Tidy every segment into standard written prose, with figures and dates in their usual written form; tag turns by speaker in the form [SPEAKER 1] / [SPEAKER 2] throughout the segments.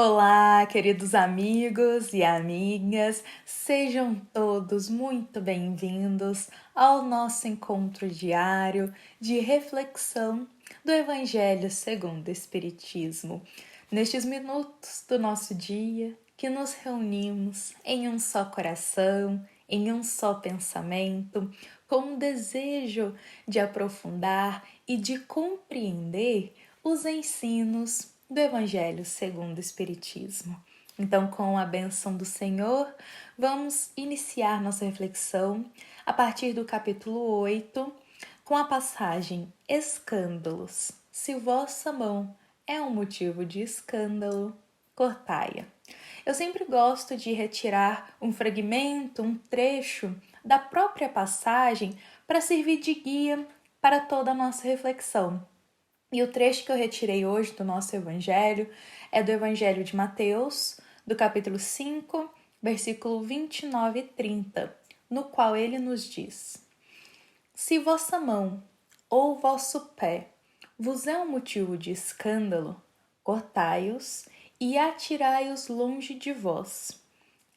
[SPEAKER 1] Olá, queridos amigos e amigas, sejam todos muito bem-vindos ao nosso encontro diário de reflexão do Evangelho segundo o Espiritismo. Nestes minutos do nosso dia, que nos reunimos em um só coração, em um só pensamento, com o desejo de aprofundar e de compreender os ensinos do Evangelho segundo o Espiritismo. Então, com a bênção do Senhor, vamos iniciar nossa reflexão a partir do capítulo 8, com a passagem Escândalos. Se vossa mão é um motivo de escândalo, cortai-a. Eu sempre gosto de retirar um fragmento, um trecho da própria passagem para servir de guia para toda a nossa reflexão. E o trecho que eu retirei hoje do nosso Evangelho é do Evangelho de Mateus, do capítulo 5, versículo 29 e 30, no qual ele nos diz: Se vossa mão ou vosso pé vos é um motivo de escândalo, cortai-os e atirai-os longe de vós.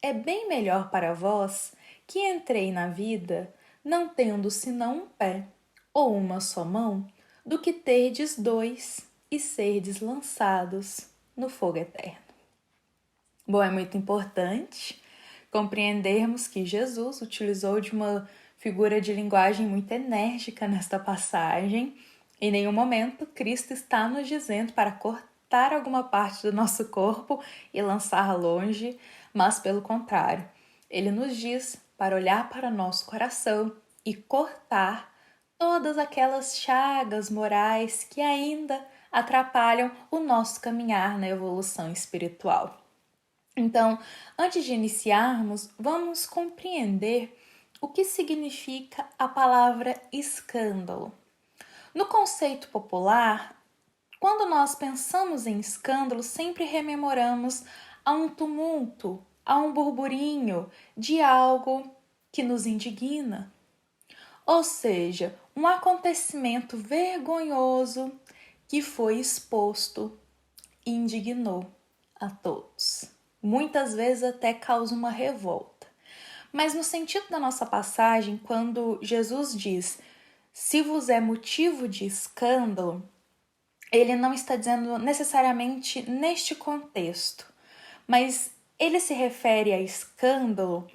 [SPEAKER 1] É bem melhor para vós que entrei na vida não tendo senão um pé ou uma só mão, do que terdes dois e serdes lançados no fogo eterno. Bom, é muito importante compreendermos que Jesus utilizou de uma figura de linguagem muito enérgica nesta passagem. Em nenhum momento Cristo está nos dizendo para cortar alguma parte do nosso corpo e lançar longe, mas pelo contrário, ele nos diz para olhar para nosso coração e cortar todas aquelas chagas morais que ainda atrapalham o nosso caminhar na evolução espiritual. Então, antes de iniciarmos, vamos compreender o que significa a palavra escândalo. No conceito popular, quando nós pensamos em escândalo, sempre rememoramos a um tumulto, a um burburinho de algo que nos indigna. Ou seja, um acontecimento vergonhoso que foi exposto e indignou a todos. Muitas vezes até causa uma revolta. Mas no sentido da nossa passagem, quando Jesus diz: se vos é motivo de escândalo, ele não está dizendo necessariamente neste contexto, mas ele se refere a escândalo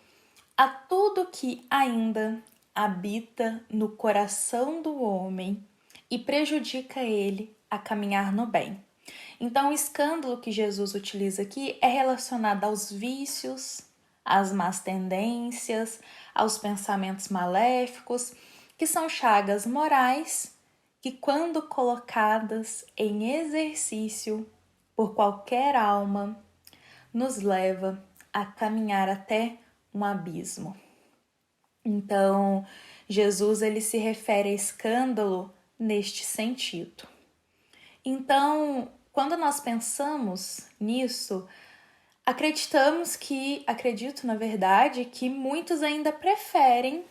[SPEAKER 1] a tudo que ainda habita no coração do homem e prejudica ele a caminhar no bem. Então, o escândalo que Jesus utiliza aqui é relacionado aos vícios, às más tendências, aos pensamentos maléficos, que são chagas morais que, quando colocadas em exercício por qualquer alma, nos leva a caminhar até um abismo. Então, Jesus ele se refere a escândalo neste sentido. Então, quando nós pensamos nisso, acredito na verdade, que muitos ainda preferem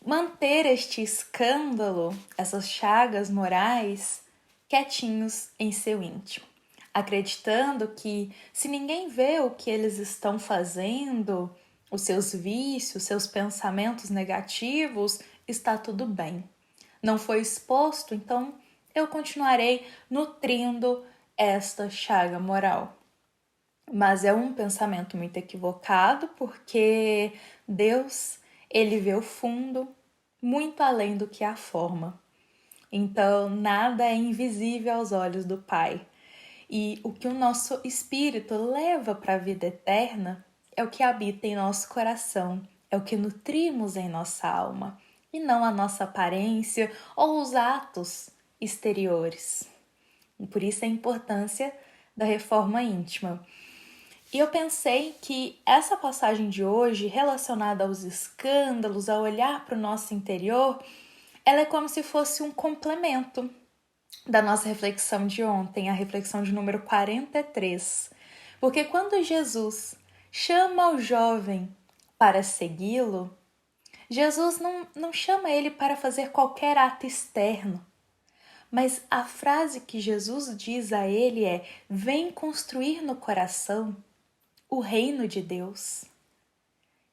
[SPEAKER 1] manter este escândalo, essas chagas morais, quietinhos em seu íntimo, acreditando que se ninguém vê o que eles estão fazendo, os seus vícios, seus pensamentos negativos, está tudo bem. Não foi exposto, então eu continuarei nutrindo esta chaga moral. Mas é um pensamento muito equivocado, porque Deus, ele vê o fundo muito além do que a forma. Então, nada é invisível aos olhos do Pai. E o que o nosso espírito leva para a vida eterna é o que habita em nosso coração, é o que nutrimos em nossa alma, e não a nossa aparência ou os atos exteriores. E por isso a importância da reforma íntima. E eu pensei que essa passagem de hoje, relacionada aos escândalos, a olhar para o nosso interior, ela é como se fosse um complemento da nossa reflexão de ontem, a reflexão de número 43. Porque quando Jesus chama o jovem para segui-lo, Jesus não chama ele para fazer qualquer ato externo, Mas a frase que Jesus diz a ele é: vem construir no coração o reino de Deus.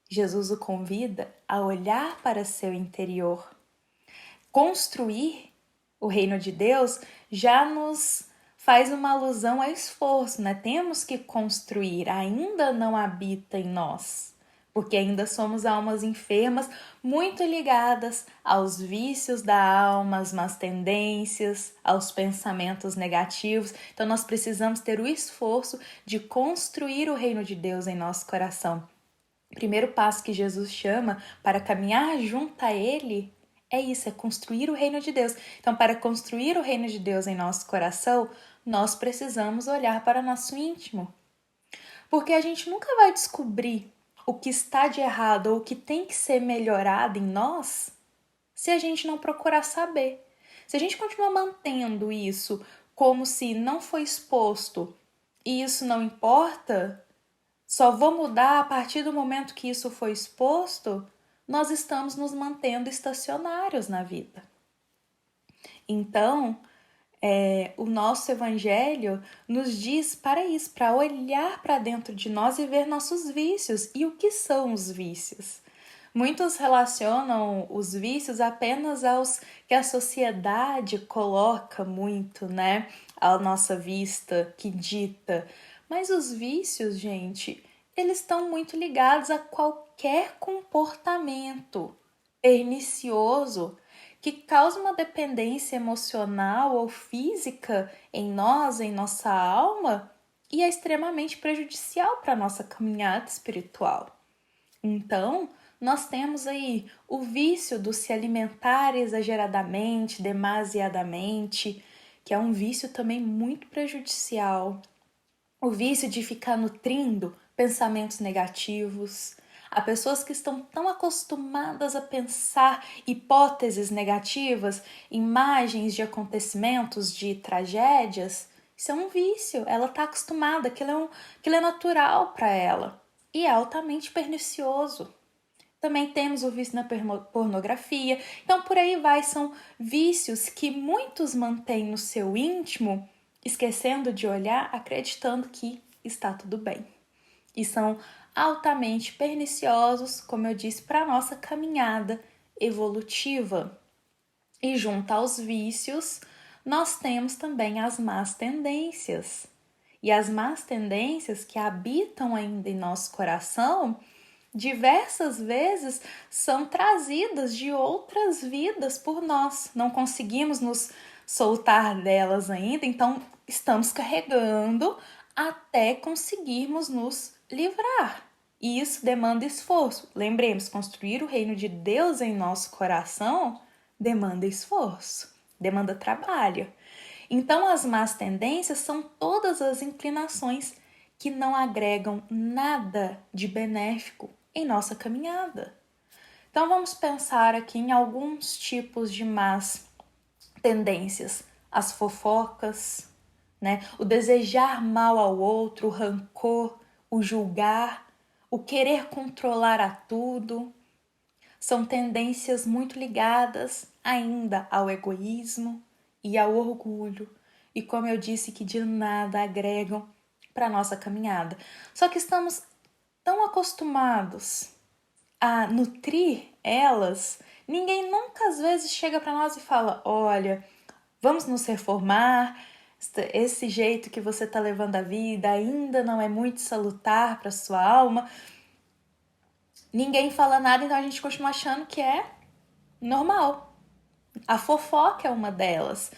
[SPEAKER 1] Jesus o convida a olhar para seu interior. Construir o reino de Deus já nos faz uma alusão a esforço, né? Temos que construir, ainda não habita em nós, porque ainda somos almas enfermas, muito ligadas aos vícios da alma, às más tendências, aos pensamentos negativos. Então nós precisamos ter o esforço de construir o reino de Deus em nosso coração. O primeiro passo que Jesus chama para caminhar junto a Ele é isso, é construir o reino de Deus. Então, para construir o reino de Deus em nosso coração, nós precisamos olhar para o nosso íntimo. Porque a gente nunca vai descobrir o que está de errado ou o que tem que ser melhorado em nós se a gente não procurar saber. Se a gente continuar mantendo isso como se não foi exposto e isso não importa, só vou mudar a partir do momento que isso foi exposto, nós estamos nos mantendo estacionários na vida. Então, o nosso evangelho nos diz para isso, para olhar para dentro de nós e ver nossos vícios. E o que são os vícios? Muitos relacionam os vícios apenas aos que a sociedade coloca muito, né, à nossa vista, que dita. Mas os vícios, gente, eles estão muito ligados a qualquer comportamento pernicioso que causa uma dependência emocional ou física em nós, em nossa alma, e é extremamente prejudicial para a nossa caminhada espiritual. Então, nós temos aí o vício do se alimentar exageradamente, demasiadamente, que é um vício também muito prejudicial. O vício de ficar nutrindo pensamentos negativos. Há pessoas que estão tão acostumadas a pensar hipóteses negativas, imagens de acontecimentos, de tragédias. Isso é um vício, ela está acostumada, aquilo é natural para ela e é altamente pernicioso. Também temos o vício na pornografia. Então, por aí vai, são vícios que muitos mantêm no seu íntimo, esquecendo de olhar, acreditando que está tudo bem. E são altamente perniciosos, como eu disse, para a nossa caminhada evolutiva. E junto aos vícios, nós temos também as más tendências. E as más tendências que habitam ainda em nosso coração, diversas vezes são trazidas de outras vidas por nós. Não conseguimos nos soltar delas ainda, então estamos carregando até conseguirmos nos livrar. E isso demanda esforço. Lembremos, construir o reino de Deus em nosso coração demanda esforço, demanda trabalho. Então, as más tendências são todas as inclinações que não agregam nada de benéfico em nossa caminhada. Então, vamos pensar aqui em alguns tipos de más tendências. As fofocas, né? O desejar mal ao outro, o rancor, o julgar, o querer controlar a tudo. São tendências muito ligadas ainda ao egoísmo e ao orgulho. E como eu disse, que de nada agregam para a nossa caminhada. Só que estamos tão acostumados a nutrir elas, ninguém nunca às vezes chega para nós e fala: olha, vamos nos reformar, esse jeito que você está levando a vida ainda não é muito salutar para sua alma. Ninguém fala nada, então a gente continua achando que é normal. A fofoca é uma delas.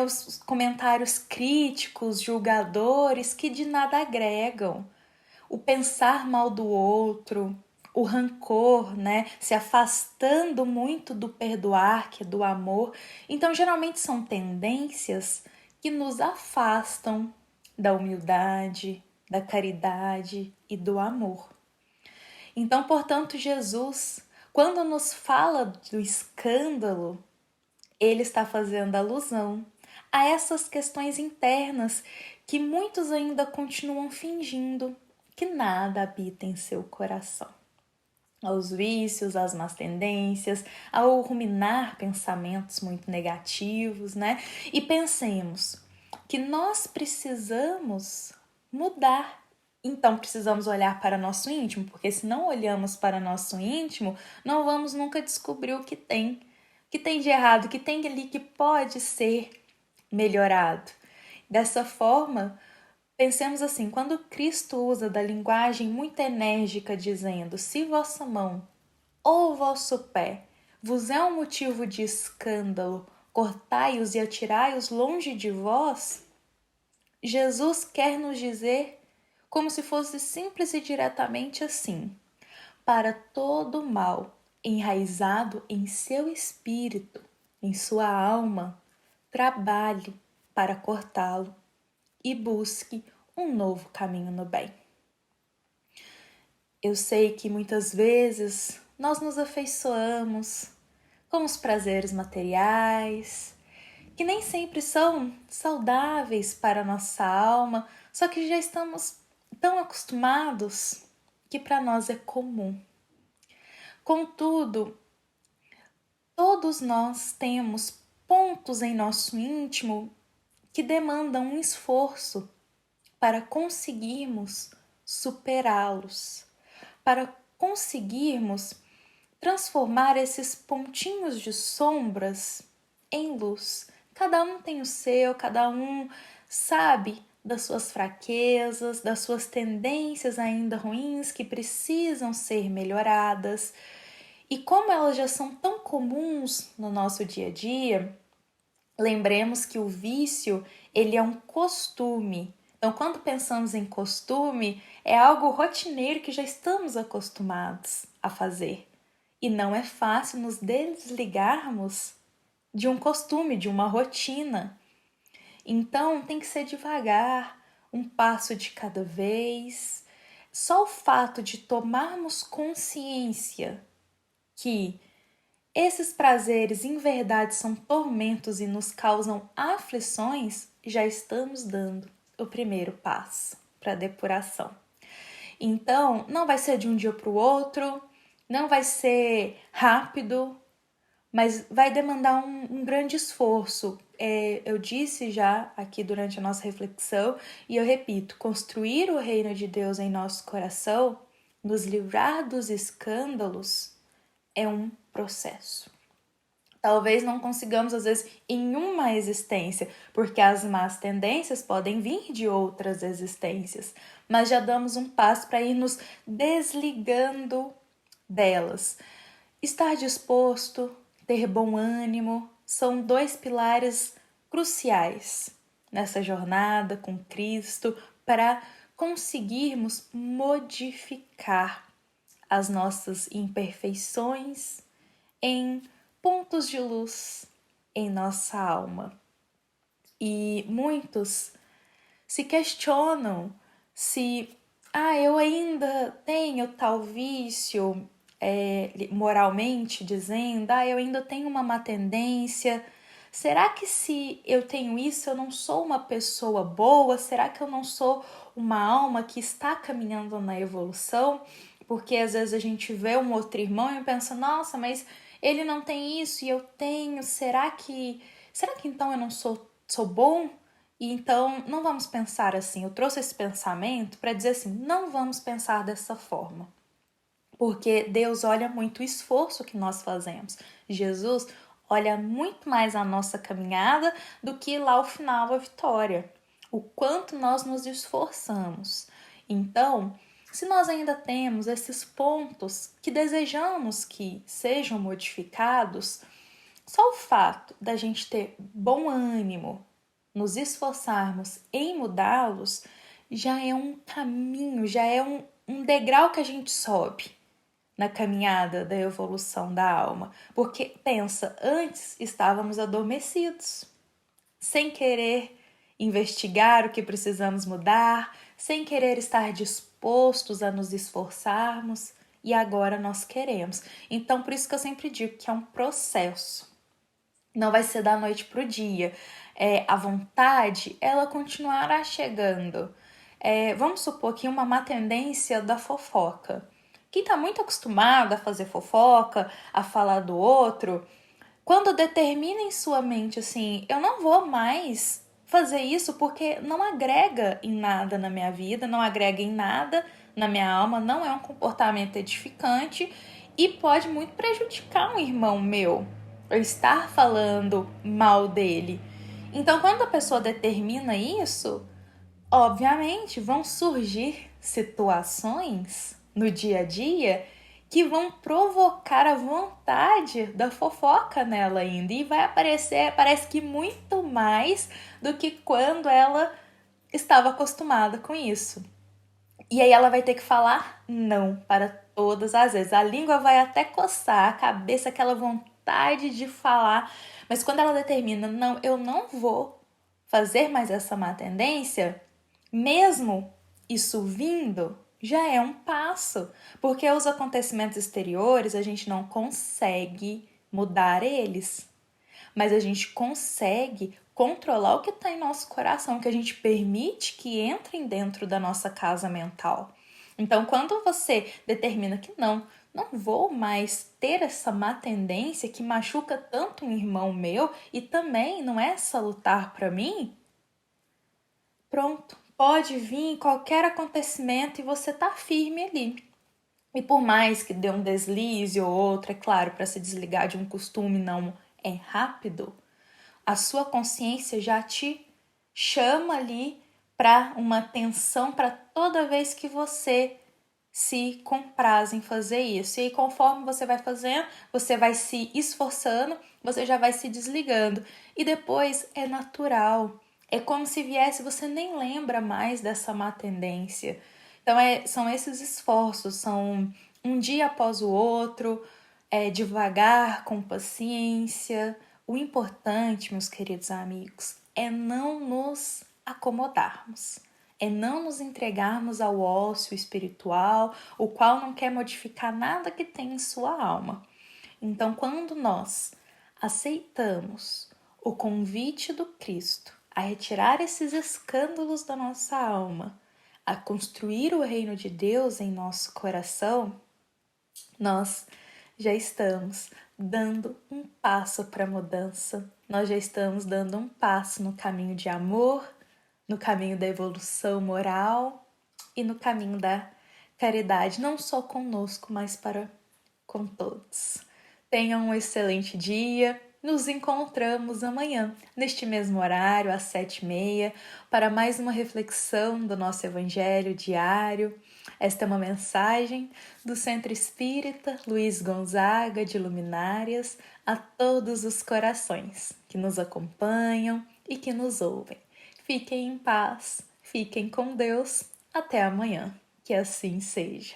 [SPEAKER 1] Os comentários críticos, julgadores, que de nada agregam. O pensar mal do outro, o rancor, né? Se afastando muito do perdoar, que é do amor. Então, geralmente são tendências que nos afastam da humildade, da caridade e do amor. Então, portanto, Jesus, quando nos fala do escândalo, ele está fazendo alusão a essas questões internas que muitos ainda continuam fingindo que nada habita em seu coração. aos vícios, às más tendências, ao ruminar pensamentos muito negativos, né? E pensemos que nós precisamos mudar. Então precisamos olhar para nosso íntimo, porque se não olhamos para nosso íntimo, não vamos nunca descobrir o que tem de errado, o que tem ali que pode ser melhorado. Dessa forma, pensemos assim, quando Cristo usa da linguagem muito enérgica dizendo: se vossa mão ou vosso pé vos é um motivo de escândalo, cortai-os e atirai-os longe de vós, Jesus quer nos dizer como se fosse simples e diretamente assim: para todo mal enraizado em seu espírito, em sua alma, trabalhe para cortá-lo e busque um novo caminho no bem. Eu sei que muitas vezes nós nos afeiçoamos com os prazeres materiais, que nem sempre são saudáveis para a nossa alma, só que já estamos tão acostumados que para nós é comum. Contudo, todos nós temos pontos em nosso íntimo que demandam um esforço para conseguirmos superá-los, para conseguirmos transformar esses pontinhos de sombras em luz. Cada um tem o seu, cada um sabe das suas fraquezas, das suas tendências ainda ruins que precisam ser melhoradas. E como elas já são tão comuns no nosso dia a dia, lembremos que o vício, ele é um costume. Então, quando pensamos em costume, é algo rotineiro que já estamos acostumados a fazer. E não é fácil nos desligarmos de um costume, de uma rotina. Então, tem que ser devagar, um passo de cada vez. Só o fato de tomarmos consciência que esses prazeres em verdade são tormentos e nos causam aflições, já estamos dando o primeiro passo para a depuração. Então, não vai ser de um dia para o outro, não vai ser rápido, mas vai demandar um grande esforço. Eu disse já aqui durante a nossa reflexão, e eu repito: construir o reino de Deus em nosso coração, nos livrar dos escândalos, é um processo. Talvez não consigamos, às vezes, em uma existência, porque as más tendências podem vir de outras existências, mas já damos um passo para ir nos desligando delas. Estar disposto, ter bom ânimo, são dois pilares cruciais nessa jornada com Cristo para conseguirmos modificar as nossas imperfeições em pontos de luz em nossa alma. E muitos se questionam se eu ainda tenho tal vício, moralmente dizendo, eu ainda tenho uma má tendência. Será que se eu tenho isso, eu não sou uma pessoa boa? Será que eu não sou uma alma que está caminhando na evolução? Porque às vezes a gente vê um outro irmão e pensa, nossa, mas ele não tem isso e eu tenho. Será que então eu não sou bom? E então não vamos pensar assim. Eu trouxe esse pensamento para dizer assim, não vamos pensar dessa forma. Porque Deus olha muito o esforço que nós fazemos. Jesus olha muito mais a nossa caminhada do que lá o final, a vitória. O quanto nós nos esforçamos. Então, se nós ainda temos esses pontos que desejamos que sejam modificados, só o fato da gente ter bom ânimo, nos esforçarmos em mudá-los, já é um caminho, já é um degrau que a gente sobe na caminhada da evolução da alma. Porque, pensa, antes estávamos adormecidos, sem querer investigar o que precisamos mudar, sem querer estar dispostos a nos esforçarmos, e agora nós queremos. Então, por isso que eu sempre digo que é um processo. Não vai ser da noite para o dia. A vontade, ela continuará chegando. Vamos supor que uma má tendência da fofoca. Quem está muito acostumado a fazer fofoca, a falar do outro, quando determina em sua mente assim, eu não vou mais fazer isso porque não agrega em nada na minha vida, não agrega em nada na minha alma, não é um comportamento edificante e pode muito prejudicar um irmão meu, eu estar falando mal dele. Então, quando a pessoa determina isso, obviamente vão surgir situações no dia a dia que vão provocar a vontade da fofoca nela ainda. E vai aparecer, parece que muito mais do que quando ela estava acostumada com isso. E aí ela vai ter que falar não para todas as vezes. A língua vai até coçar, a cabeça, aquela vontade de falar. Mas quando ela determina, não, eu não vou fazer mais essa má tendência, mesmo isso vindo, já é um passo, porque os acontecimentos exteriores a gente não consegue mudar eles, mas a gente consegue controlar o que está em nosso coração, que a gente permite que entrem dentro da nossa casa mental. Então, quando você determina que não vou mais ter essa má tendência que machuca tanto um irmão meu e também não é salutar para mim, pronto, pode vir qualquer acontecimento e você tá firme ali. E por mais que dê um deslize ou outro, é claro, para se desligar de um costume não é rápido, a sua consciência já te chama ali para uma atenção para toda vez que você se compraz em fazer isso. E aí, conforme você vai fazendo, você vai se esforçando, você já vai se desligando. E depois é natural. É como se viesse, você nem lembra mais dessa má tendência. Então, são esses esforços, são um dia após o outro, devagar, com paciência. O importante, meus queridos amigos, é não nos acomodarmos, é não nos entregarmos ao ócio espiritual, o qual não quer modificar nada que tem em sua alma. Então, quando nós aceitamos o convite do Cristo a retirar esses escândalos da nossa alma, a construir o reino de Deus em nosso coração, nós já estamos dando um passo para a mudança, nós já estamos dando um passo no caminho de amor, no caminho da evolução moral e no caminho da caridade, não só conosco, mas para com todos. Tenham um excelente dia. Nos encontramos amanhã, neste mesmo horário, às 7h30, para mais uma reflexão do nosso Evangelho diário. Esta é uma mensagem do Centro Espírita Luiz Gonzaga de Luminárias a todos os corações que nos acompanham e que nos ouvem. Fiquem em paz, fiquem com Deus. Até amanhã. Que assim seja.